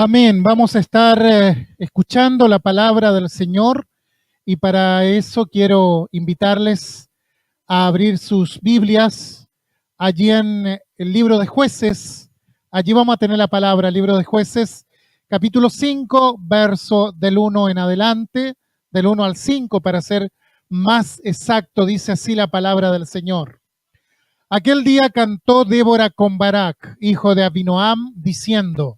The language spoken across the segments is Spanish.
Amén. Vamos a estar escuchando la palabra del Señor y para eso quiero invitarles a abrir sus Biblias allí en el libro de Jueces. Allí vamos a tener la palabra, libro de Jueces, capítulo 5, verso del 1 en adelante, del 1 al 5 para ser más exacto, dice así la palabra del Señor. Aquel día cantó Débora con Barak, hijo de Abinoam, diciendo: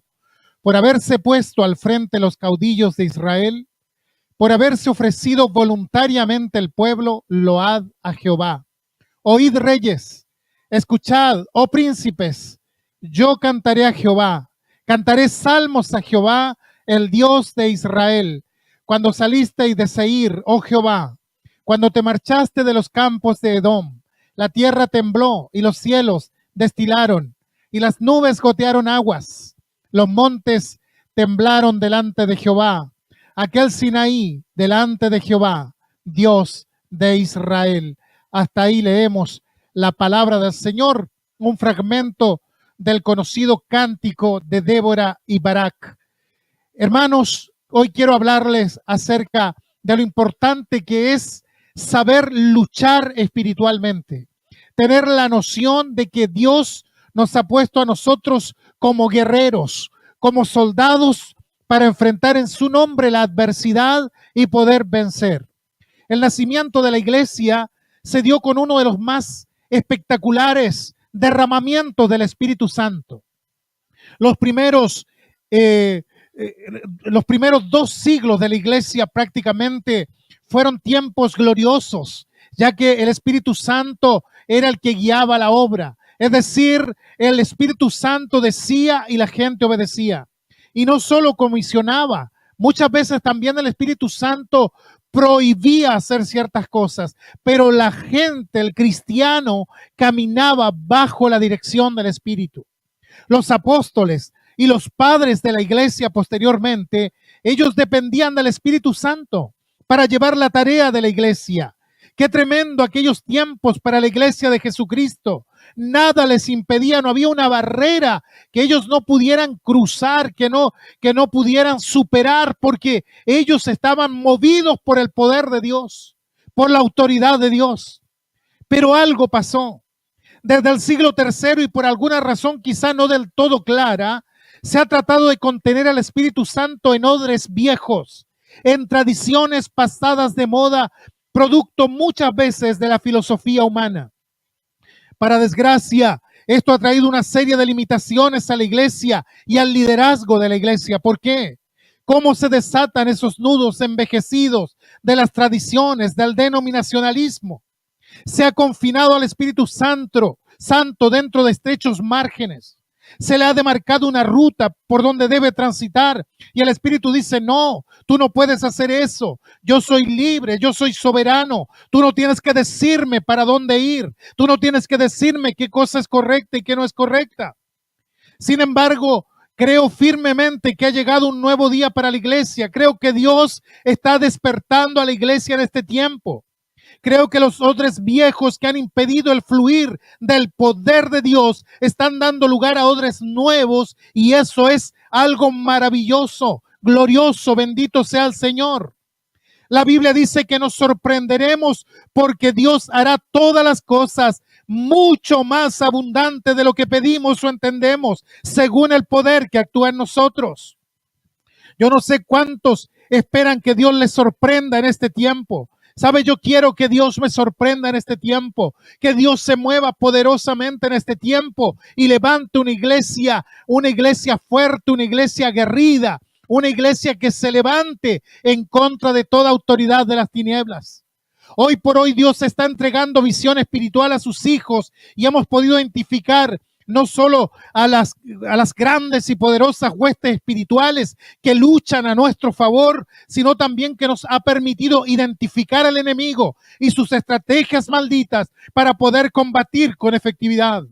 por haberse puesto al frente los caudillos de Israel, por haberse ofrecido voluntariamente el pueblo, load a Jehová. Oíd reyes, escuchad, oh príncipes, yo cantaré a Jehová, cantaré salmos a Jehová, el Dios de Israel. Cuando salisteis de Seir, oh Jehová, cuando te marchaste de los campos de Edom, la tierra tembló y los cielos destilaron y las nubes gotearon aguas. Los montes temblaron delante de Jehová, aquel Sinaí delante de Jehová, Dios de Israel. Hasta ahí leemos la palabra del Señor, un fragmento del conocido cántico de Débora y Barak. Hermanos, hoy quiero hablarles acerca de lo importante que es saber luchar espiritualmente, tener la noción de que Dios nos ha puesto a nosotros como guerreros, como soldados para enfrentar en su nombre la adversidad y poder vencer. El nacimiento de la iglesia se dio con uno de los más espectaculares derramamientos del Espíritu Santo. Los primeros 2 siglos de la iglesia prácticamente fueron tiempos gloriosos, ya que el Espíritu Santo era el que guiaba la obra. Es decir, el Espíritu Santo decía y la gente obedecía. Y no solo comisionaba, muchas veces también el Espíritu Santo prohibía hacer ciertas cosas, pero la gente, el cristiano, caminaba bajo la dirección del Espíritu. Los apóstoles y los padres de la iglesia posteriormente, ellos dependían del Espíritu Santo para llevar la tarea de la iglesia. Qué tremendo aquellos tiempos para la iglesia de Jesucristo. Nada les impedía, no había una barrera que ellos no pudieran cruzar, que no pudieran superar, porque ellos estaban movidos por el poder de Dios, por la autoridad de Dios. Pero algo pasó. Desde el siglo III y por alguna razón quizá no del todo clara, se ha tratado de contener al Espíritu Santo en odres viejos, en tradiciones pasadas de moda, producto muchas veces de la filosofía humana. Para desgracia, esto ha traído una serie de limitaciones a la iglesia y al liderazgo de la iglesia. ¿Por qué? ¿Cómo se desatan esos nudos envejecidos de las tradiciones, del denominacionalismo? Se ha confinado al Espíritu Santo dentro de estrechos márgenes. Se le ha demarcado una ruta por donde debe transitar y el Espíritu dice: no, tú no puedes hacer eso. Yo soy libre, yo soy soberano. Tú no tienes que decirme para dónde ir. Tú no tienes que decirme qué cosa es correcta y qué no es correcta. Sin embargo, creo firmemente que ha llegado un nuevo día para la iglesia. Creo que Dios está despertando a la iglesia en este tiempo. Creo que los odres viejos que han impedido el fluir del poder de Dios están dando lugar a odres nuevos y eso es algo maravilloso, glorioso, bendito sea el Señor. La Biblia dice que nos sorprenderemos porque Dios hará todas las cosas mucho más abundante de lo que pedimos o entendemos, según el poder que actúa en nosotros. Yo no sé cuántos esperan que Dios les sorprenda en este tiempo. ¿Sabe? Yo quiero que Dios me sorprenda en este tiempo, que Dios se mueva poderosamente en este tiempo y levante una iglesia fuerte, una iglesia aguerrida, una iglesia que se levante en contra de toda autoridad de las tinieblas. Hoy por hoy Dios está entregando visión espiritual a sus hijos y hemos podido identificar no solo a las grandes y poderosas huestes espirituales que luchan a nuestro favor, sino también que nos ha permitido identificar al enemigo y sus estrategias malditas para poder combatir con efectividad.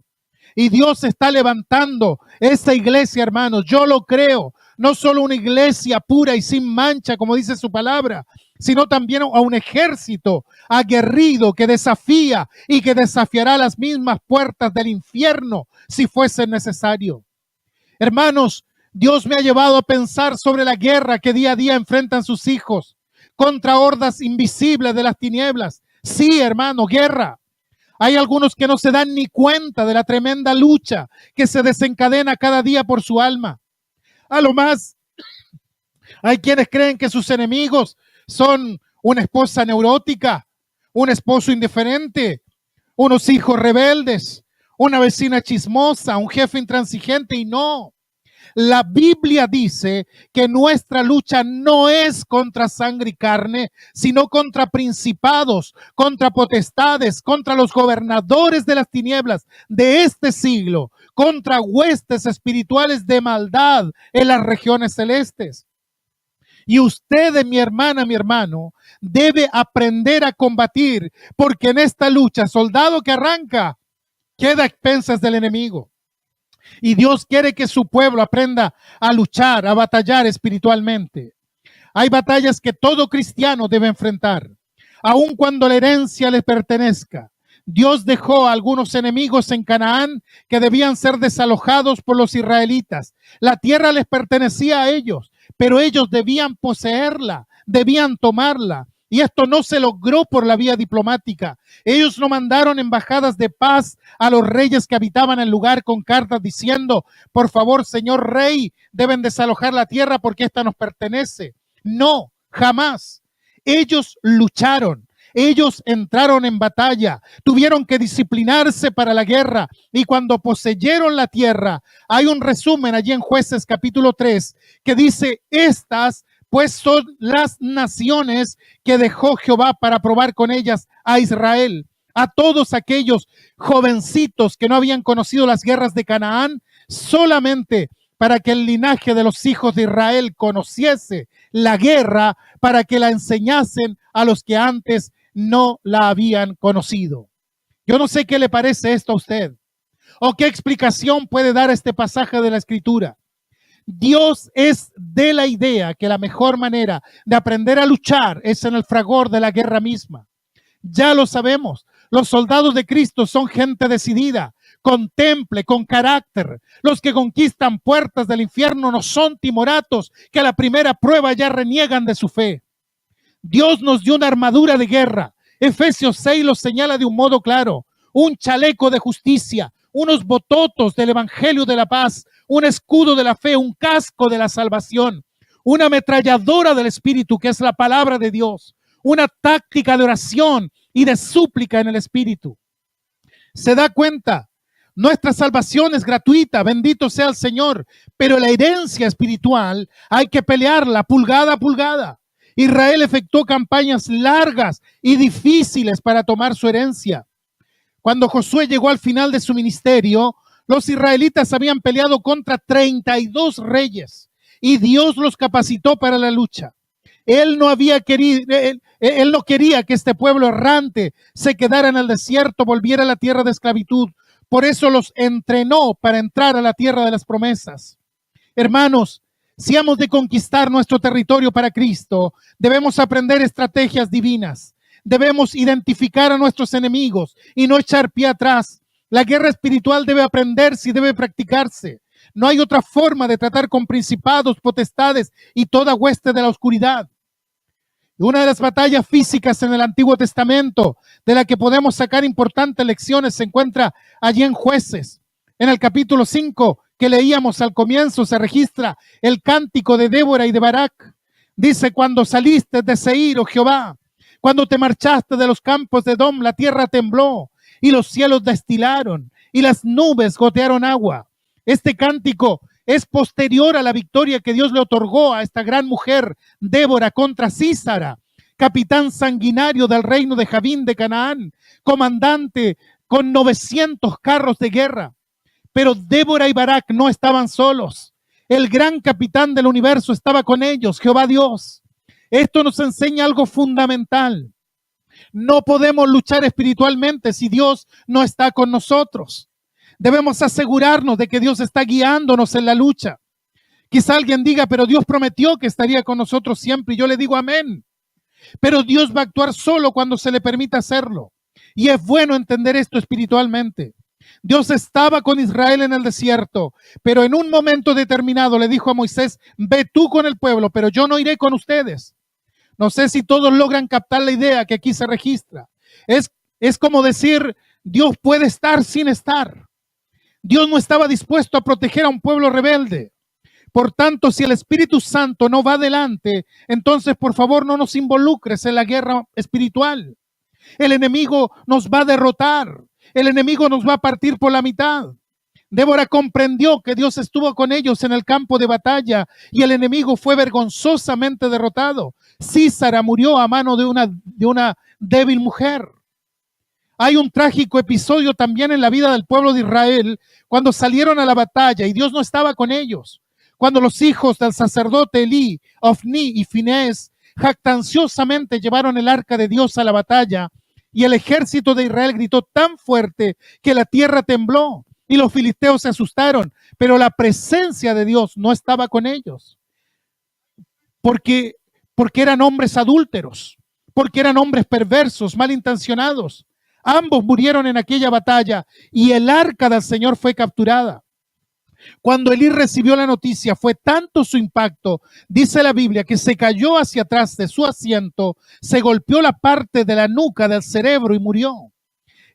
Y Dios está levantando esta iglesia, hermanos, yo lo creo, no solo una iglesia pura y sin mancha, como dice su palabra, sino también a un ejército aguerrido que desafía y que desafiará las mismas puertas del infierno si fuese necesario. Hermanos, Dios me ha llevado a pensar sobre la guerra que día a día enfrentan sus hijos contra hordas invisibles de las tinieblas. Sí, hermano, guerra. Hay algunos que no se dan ni cuenta de la tremenda lucha que se desencadena cada día por su alma. A lo más, hay quienes creen que sus enemigos son una esposa neurótica, un esposo indiferente, unos hijos rebeldes, una vecina chismosa, un jefe intransigente, y no. La Biblia dice que nuestra lucha no es contra sangre y carne, sino contra principados, contra potestades, contra los gobernadores de las tinieblas de este siglo, contra huestes espirituales de maldad en las regiones celestes. Y usted, mi hermana, mi hermano, debe aprender a combatir, porque en esta lucha, soldado que arranca, queda a expensas del enemigo. Y Dios quiere que su pueblo aprenda a luchar, a batallar espiritualmente. Hay batallas que todo cristiano debe enfrentar, aun cuando la herencia le pertenezca. Dios dejó a algunos enemigos en Canaán que debían ser desalojados por los israelitas. La tierra les pertenecía a ellos, pero ellos debían poseerla, debían tomarla. Y esto no se logró por la vía diplomática. Ellos no mandaron embajadas de paz a los reyes que habitaban el lugar con cartas diciendo, por favor, señor rey, deben desalojar la tierra porque esta nos pertenece. No, jamás. Ellos lucharon. Ellos entraron en batalla, tuvieron que disciplinarse para la guerra, y cuando poseyeron la tierra, hay un resumen allí en Jueces capítulo 3 que dice, estas pues son las naciones que dejó Jehová para probar con ellas a Israel. A todos aquellos jovencitos que no habían conocido las guerras de Canaán, solamente para que el linaje de los hijos de Israel conociese la guerra, para que la enseñasen a los que antes no la habían conocido. Yo no sé qué le parece esto a usted, o qué explicación puede dar este pasaje de la Escritura. Dios es de la idea que la mejor manera de aprender a luchar es en el fragor de la guerra misma. Ya lo sabemos, los soldados de Cristo son gente decidida, con temple, con carácter. Los que conquistan puertas del infierno no son timoratos que a la primera prueba ya reniegan de su fe. Dios nos dio una armadura de guerra. Efesios 6 lo señala de un modo claro. Un chaleco de justicia, unos bototos del evangelio de la paz, un escudo de la fe, un casco de la salvación, una ametralladora del Espíritu, que es la palabra de Dios, una táctica de oración y de súplica en el Espíritu. ¿Se da cuenta? Nuestra salvación es gratuita, bendito sea el Señor, pero la herencia espiritual hay que pelearla pulgada a pulgada. Israel efectuó campañas largas y difíciles para tomar su herencia. Cuando Josué llegó al final de su ministerio, los israelitas habían peleado contra 32 reyes y Dios los capacitó para la lucha. Él no quería que este pueblo errante se quedara en el desierto, volviera a la tierra de esclavitud. Por eso los entrenó para entrar a la tierra de las promesas. Hermanos, si hemos de conquistar nuestro territorio para Cristo, debemos aprender estrategias divinas. Debemos identificar a nuestros enemigos y no echar pie atrás. La guerra espiritual debe aprenderse y debe practicarse. No hay otra forma de tratar con principados, potestades y toda hueste de la oscuridad. Una de las batallas físicas en el Antiguo Testamento de la que podemos sacar importantes lecciones se encuentra allí en Jueces. En el capítulo 5 que leíamos al comienzo se registra el cántico de Débora y de Barak. Dice, cuando saliste de Seir, oh Jehová, cuando te marchaste de los campos de Edom, la tierra tembló y los cielos destilaron y las nubes gotearon agua. Este cántico es posterior a la victoria que Dios le otorgó a esta gran mujer, Débora, contra Sísara, capitán sanguinario del reino de Javín de Canaán, comandante con 900 carros de guerra. Pero Débora y Barak no estaban solos. El gran capitán del universo estaba con ellos, Jehová Dios. Esto nos enseña algo fundamental. No podemos luchar espiritualmente si Dios no está con nosotros. Debemos asegurarnos de que Dios está guiándonos en la lucha. Quizá alguien diga, pero Dios prometió que estaría con nosotros siempre. Y yo le digo amén. Pero Dios va a actuar solo cuando se le permita hacerlo. Y es bueno entender esto espiritualmente. Dios estaba con Israel en el desierto, pero en un momento determinado le dijo a Moisés, ve tú con el pueblo, pero yo no iré con ustedes. No sé si todos logran captar la idea que aquí se registra. Es como decir, Dios puede estar sin estar. Dios no estaba dispuesto a proteger a un pueblo rebelde. Por tanto, si el Espíritu Santo no va adelante, entonces por favor no nos involucres en la guerra espiritual. El enemigo nos va a derrotar. El enemigo nos va a partir por la mitad. Débora comprendió que Dios estuvo con ellos en el campo de batalla y el enemigo fue vergonzosamente derrotado. Sísara murió a mano de una débil mujer. Hay un trágico episodio también en la vida del pueblo de Israel cuando salieron a la batalla y Dios no estaba con ellos. Cuando los hijos del sacerdote Elí, Ofni y Finés jactanciosamente llevaron el arca de Dios a la batalla y el ejército de Israel gritó tan fuerte que la tierra tembló y los filisteos se asustaron, pero la presencia de Dios no estaba con ellos porque eran hombres adúlteros, porque eran hombres perversos, malintencionados. Ambos murieron en aquella batalla y el arca del Señor fue capturada. Cuando Elí recibió la noticia, fue tanto su impacto, dice la Biblia, que se cayó hacia atrás de su asiento, se golpeó la parte de la nuca del cerebro y murió.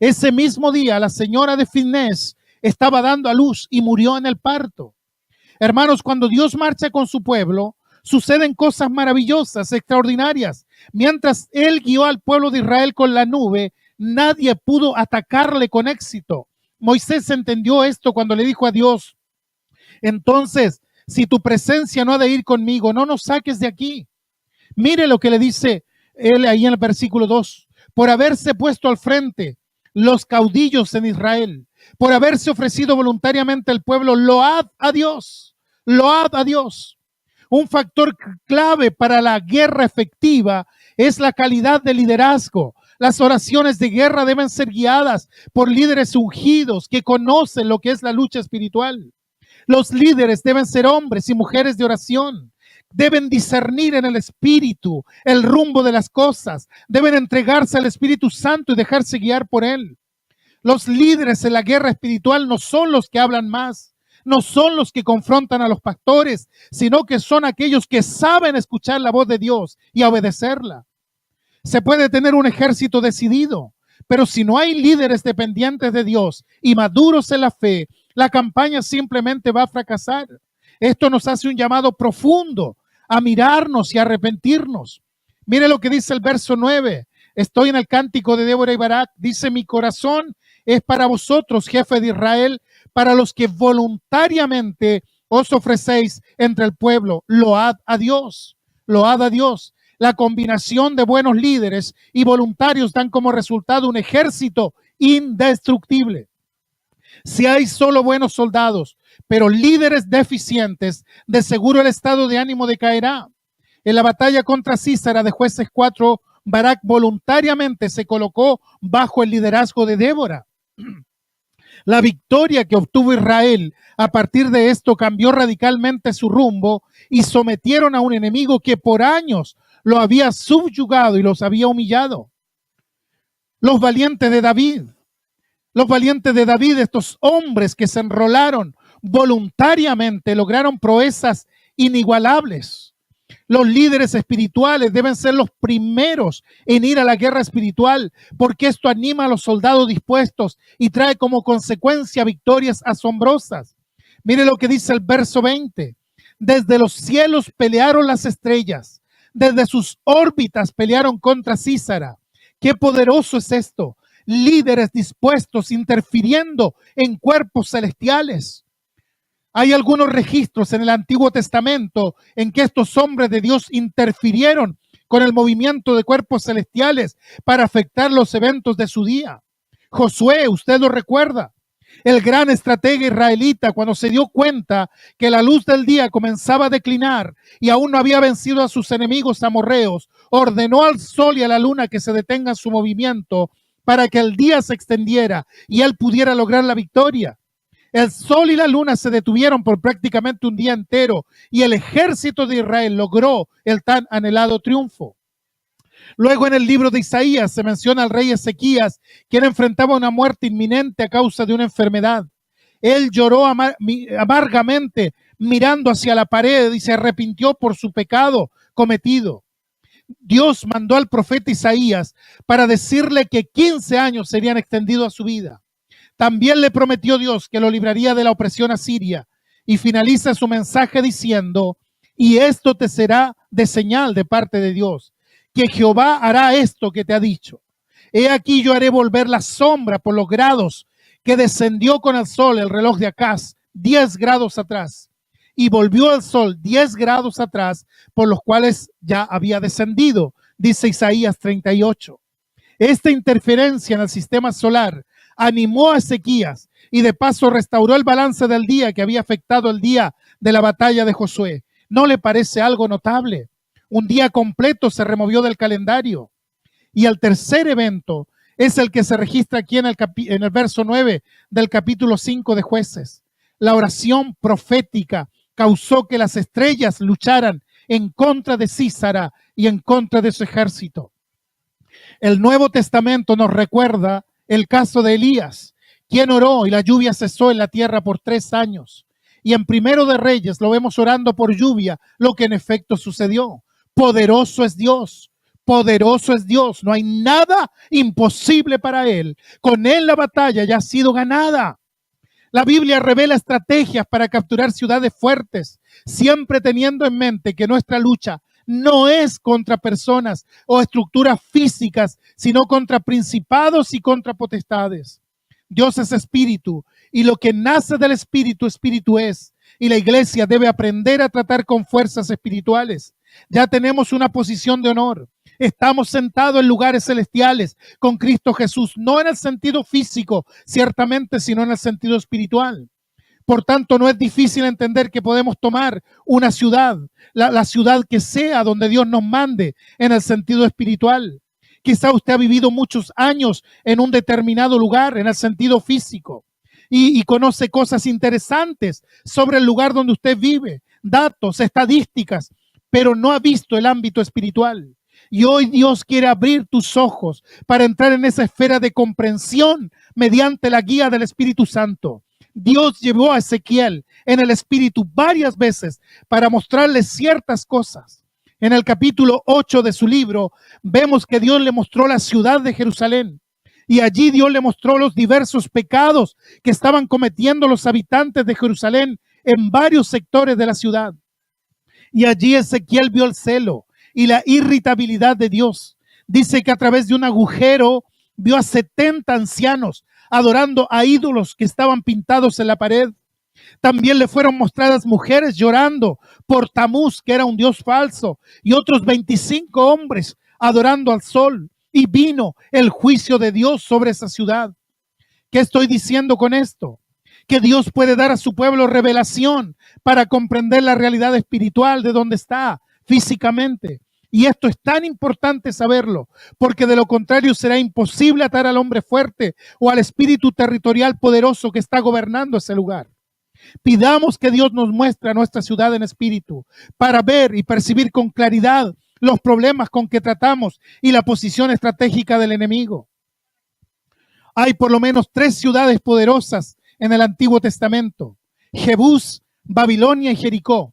Ese mismo día, la señora de Finés estaba dando a luz y murió en el parto. Hermanos, cuando Dios marcha con su pueblo, suceden cosas maravillosas, extraordinarias. Mientras Él guió al pueblo de Israel con la nube, nadie pudo atacarle con éxito. Moisés entendió esto cuando le dijo a Dios, entonces, si tu presencia no ha de ir conmigo, no nos saques de aquí. Mire lo que le dice él ahí en el versículo 2. Por haberse puesto al frente los caudillos en Israel, por haberse ofrecido voluntariamente el pueblo, load a Dios, load a Dios. Un factor clave para la guerra efectiva es la calidad de liderazgo. Las oraciones de guerra deben ser guiadas por líderes ungidos que conocen lo que es la lucha espiritual. Los líderes deben ser hombres y mujeres de oración. Deben discernir en el Espíritu el rumbo de las cosas. Deben entregarse al Espíritu Santo y dejarse guiar por Él. Los líderes en la guerra espiritual no son los que hablan más, no son los que confrontan a los pastores, sino que son aquellos que saben escuchar la voz de Dios y obedecerla. Se puede tener un ejército decidido, pero si no hay líderes dependientes de Dios y maduros en la fe, la campaña simplemente va a fracasar. Esto nos hace un llamado profundo a mirarnos y a arrepentirnos. Mire lo que dice el verso 9. Estoy en el cántico de Débora y Barak. Dice, mi corazón es para vosotros, jefe de Israel, para los que voluntariamente os ofrecéis entre el pueblo. Load a Dios, load a Dios. La combinación de buenos líderes y voluntarios dan como resultado un ejército indestructible. Si hay solo buenos soldados, pero líderes deficientes, de seguro el estado de ánimo decaerá. En la batalla contra Sísara de Jueces 4, Barak voluntariamente se colocó bajo el liderazgo de Débora. La victoria que obtuvo Israel a partir de esto cambió radicalmente su rumbo y sometieron a un enemigo que por años lo había subyugado y los había humillado. Los valientes de David, estos hombres que se enrolaron voluntariamente, lograron proezas inigualables. Los líderes espirituales deben ser los primeros en ir a la guerra espiritual, porque esto anima a los soldados dispuestos y trae como consecuencia victorias asombrosas. Mire lo que dice el verso 20. Desde los cielos pelearon las estrellas, desde sus órbitas pelearon contra Sísara. Qué poderoso es esto. Líderes dispuestos, interfiriendo en cuerpos celestiales. Hay algunos registros en el Antiguo Testamento en que estos hombres de Dios interfirieron con el movimiento de cuerpos celestiales para afectar los eventos de su día. Josué, usted lo recuerda, el gran estratega israelita, cuando se dio cuenta que la luz del día comenzaba a declinar y aún no había vencido a sus enemigos amorreos, ordenó al sol y a la luna que se detengan su movimiento para que el día se extendiera y él pudiera lograr la victoria. El sol y la luna se detuvieron por prácticamente un día entero y el ejército de Israel logró el tan anhelado triunfo. Luego en el libro de Isaías se menciona al rey Ezequías, quien enfrentaba una muerte inminente a causa de una enfermedad. Él lloró amargamente mirando hacia la pared y se arrepintió por su pecado cometido. Dios mandó al profeta Isaías para decirle que 15 años serían extendidos a su vida. También le prometió Dios que lo libraría de la opresión asiria, y finaliza su mensaje diciendo: y esto te será de señal de parte de Dios, que Jehová hará esto que te ha dicho. He aquí yo haré volver la sombra por los grados que descendió con el sol el reloj de Acaz 10 grados atrás, y volvió el sol 10 grados atrás por los cuales ya había descendido, dice Isaías 38. Esta interferencia en el sistema solar animó a Ezequías y de paso restauró el balance del día que había afectado el día de la batalla de Josué. ¿No le parece algo notable? Un día completo se removió del calendario. Y el tercer evento es el que se registra aquí en el verso 9 del capítulo 5 de Jueces. La oración profética causó que las estrellas lucharan en contra de Sísara y en contra de su ejército. El Nuevo Testamento nos recuerda el caso de Elías, quien oró y la lluvia cesó en la tierra por 3 años. Y en Primero de Reyes lo vemos orando por lluvia, lo que en efecto sucedió. Poderoso es Dios, poderoso es Dios. No hay nada imposible para Él. Con Él la batalla ya ha sido ganada. La Biblia revela estrategias para capturar ciudades fuertes, siempre teniendo en mente que nuestra lucha no es contra personas o estructuras físicas, sino contra principados y contra potestades. Dios es espíritu y lo que nace del espíritu, espíritu es. Y la iglesia debe aprender a tratar con fuerzas espirituales. Ya tenemos una posición de honor. Estamos sentados en lugares celestiales con Cristo Jesús, no en el sentido físico, ciertamente, sino en el sentido espiritual. Por tanto, no es difícil entender que podemos tomar una ciudad, la ciudad que sea donde Dios nos mande en el sentido espiritual. Quizá usted ha vivido muchos años en un determinado lugar en el sentido físico y conoce cosas interesantes sobre el lugar donde usted vive, datos, estadísticas, pero no ha visto el ámbito espiritual. Y hoy Dios quiere abrir tus ojos para entrar en esa esfera de comprensión mediante la guía del Espíritu Santo. Dios llevó a Ezequiel en el Espíritu varias veces para mostrarle ciertas cosas. En el capítulo 8 de su libro vemos que Dios le mostró la ciudad de Jerusalén. Y allí Dios le mostró los diversos pecados que estaban cometiendo los habitantes de Jerusalén en varios sectores de la ciudad. Y allí Ezequiel vio el celo y la irritabilidad de Dios. Dice que a través de un agujero vio a 70 ancianos adorando a ídolos que estaban pintados en la pared. También le fueron mostradas mujeres llorando por Tamuz, que era un dios falso, y otros 25 hombres adorando al sol. Y vino el juicio de Dios sobre esa ciudad. ¿Qué estoy diciendo con esto? Que Dios puede dar a su pueblo revelación para comprender la realidad espiritual de donde está físicamente. Y esto es tan importante saberlo, porque de lo contrario será imposible atar al hombre fuerte o al espíritu territorial poderoso que está gobernando ese lugar. Pidamos que Dios nos muestre a nuestra ciudad en espíritu para ver y percibir con claridad los problemas con que tratamos y la posición estratégica del enemigo. Hay por lo menos 3 ciudades poderosas en el Antiguo Testamento: Jebús, Babilonia y Jericó.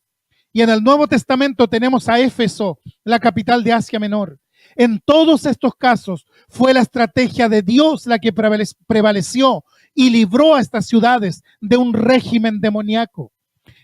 Y en el Nuevo Testamento tenemos a Éfeso, la capital de Asia Menor. En todos estos casos fue la estrategia de Dios la que prevaleció y libró a estas ciudades de un régimen demoníaco.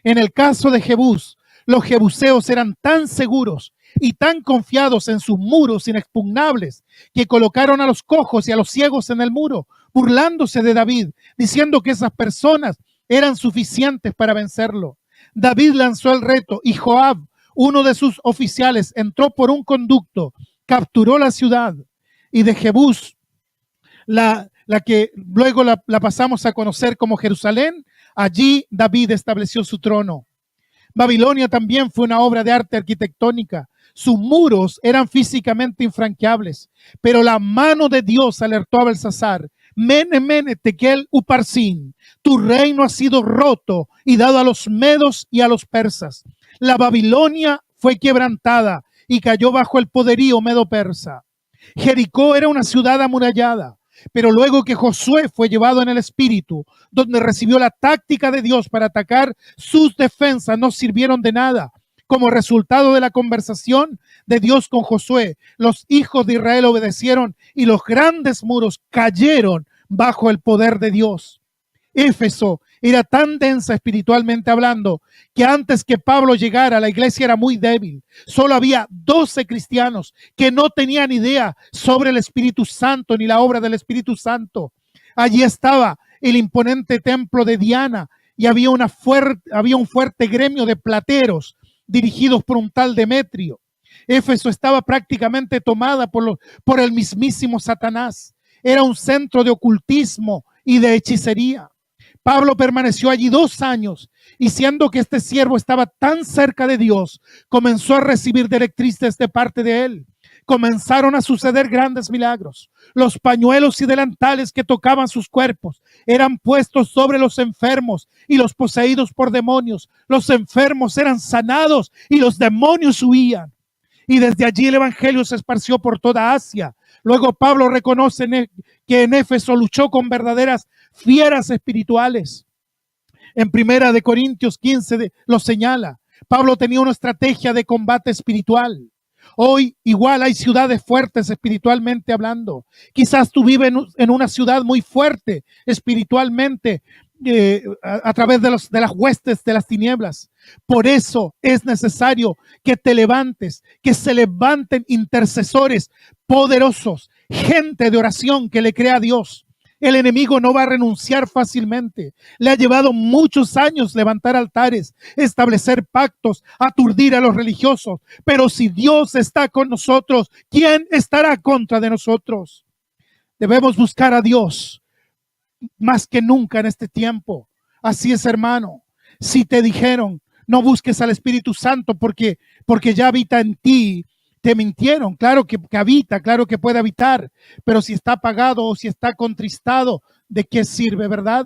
En el caso de Jebús, los jebuseos eran tan seguros y tan confiados en sus muros inexpugnables que colocaron a los cojos y a los ciegos en el muro, burlándose de David, diciendo que esas personas eran suficientes para vencerlo. David lanzó el reto y Joab, uno de sus oficiales, entró por un conducto, capturó la ciudad. Y de Jebús, la que luego la pasamos a conocer como Jerusalén, allí David estableció su trono. Babilonia también fue una obra de arte arquitectónica. Sus muros eran físicamente infranqueables, pero la mano de Dios alertó a Belsasar: Mene, mene, tekel, uparsin, tu reino ha sido roto y dado a los medos y a los persas. La Babilonia fue quebrantada y cayó bajo el poderío medo-persa. Jericó era una ciudad amurallada, pero luego que Josué fue llevado en el espíritu, donde recibió la táctica de Dios para atacar, sus defensas no sirvieron de nada. Como resultado de la conversación de Dios con Josué, los hijos de Israel obedecieron y los grandes muros cayeron bajo el poder de Dios. Éfeso era tan densa espiritualmente hablando que antes que Pablo llegara, la iglesia era muy débil. Solo había 12 cristianos que no tenían idea sobre el Espíritu Santo ni la obra del Espíritu Santo. Allí estaba el imponente templo de Diana y había un fuerte gremio de plateros dirigidos por un tal Demetrio. Éfeso estaba prácticamente tomada por el mismísimo Satanás. Era un centro de ocultismo y de hechicería. Pablo permaneció allí 2 años y siendo que este siervo estaba tan cerca de Dios, comenzó a recibir directrices de parte de él. Comenzaron a suceder grandes milagros. Los pañuelos y delantales que tocaban sus cuerpos eran puestos sobre los enfermos y los poseídos por demonios. Los enfermos eran sanados y los demonios huían. Y desde allí el evangelio se esparció por toda Asia. Luego Pablo reconoce que en Éfeso luchó con verdaderas fieras espirituales. En Primera de Corintios 15 lo señala. Pablo tenía una estrategia de combate espiritual. Hoy igual hay ciudades fuertes espiritualmente hablando. Quizás tú vives en una ciudad muy fuerte espiritualmente a través de las huestes de las tinieblas. Por eso es necesario que te levantes, que se levanten intercesores poderosos, gente de oración que le crea a Dios. El enemigo no va a renunciar fácilmente. Le ha llevado muchos años levantar altares, establecer pactos, aturdir a los religiosos. Pero si Dios está con nosotros, ¿quién estará contra de nosotros? Debemos buscar a Dios más que nunca en este tiempo. Así es, hermano. Si te dijeron, no busques al Espíritu Santo porque ya habita en ti, te mintieron. Claro que habita, claro que puede habitar, pero si está apagado o si está contristado, ¿de qué sirve, verdad?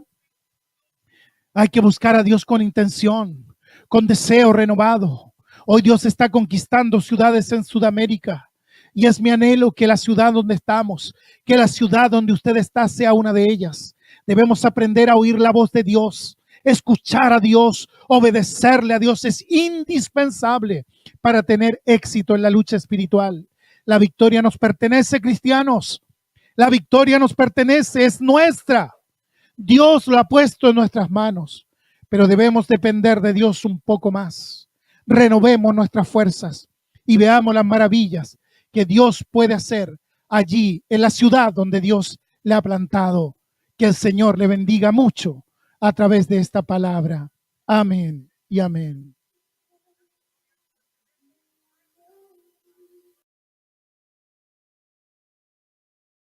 Hay que buscar a Dios con intención, con deseo renovado. Hoy Dios está conquistando ciudades en Sudamérica y es mi anhelo que la ciudad donde estamos, que la ciudad donde usted está sea una de ellas. Debemos aprender a oír la voz de Dios, escuchar a Dios, obedecerle a Dios. Es indispensable para tener éxito en la lucha espiritual. La victoria nos pertenece, cristianos. La victoria nos pertenece, es nuestra. Dios lo ha puesto en nuestras manos, pero debemos depender de Dios un poco más. Renovemos nuestras fuerzas y veamos las maravillas que Dios puede hacer allí en la ciudad donde Dios le ha plantado. Que el Señor le bendiga mucho a través de esta palabra. Amén y amén.